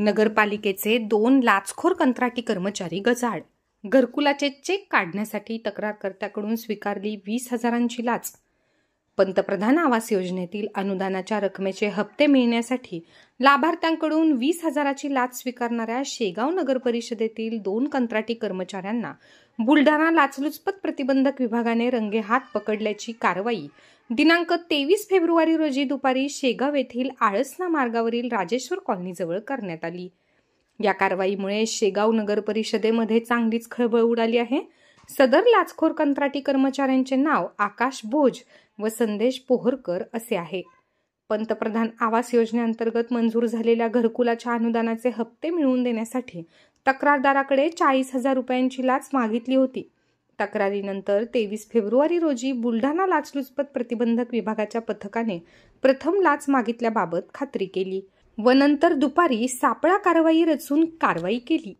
नगरपालिकेचे 2 लाचखोर कंत्राटी कर्मचारी गजाआड. घरकुलाचे चेक काढण्यासाठी तक्रारकर्त्याकडून स्वीकारली 20,000ची लाच. पंतप्रधान आवास योजनेतील अनुदानाच्या रकमेचे हप्ते मिळण्यासाठी लाभार्थ्यांकडून 20,000ची लाच स्वीकारणाऱ्या शेगाव नगर परिषदेतील 2 कंत्राटी कर्मचाऱ्यांना बुलढाणा लाचलुचपत प्रतिबंधक विभागाने रंगेहात पकडल्याची कारवाई दिनांक 23 फेब्रुवारी रोजी दुपारी शेगाव येथील आळसना मार्गावरील राजेश्वर कॉलनीजवळ करण्यात आली. या कारवाईमुळे शेगाव नगर परिषदेमध्ये चांगलीच खळबळ उडाली आहे. सदर लाचखोर कंत्राटी कर्मचाऱ्यांचे नाव आकाश भोज व संदेश पोहरकर असे आहे. पंतप्रधान आवास योजनेअंतर्गत मंजूर झालेल्या घरकुलाच्या अनुदानाचे हप्ते मिळवून देण्यासाठी तक्रारदाराकडे 40,000 रुपयांची लाच मागितली होती. तक्रारीनंतर 23 फेब्रुवारी रोजी बुलढाणा लाचलुचपत प्रतिबंधक विभागाच्या पथकाने प्रथम लाच मागितल्याबाबत खात्री केली व नंतर दुपारी सापळा कारवाई रचून कारवाई केली.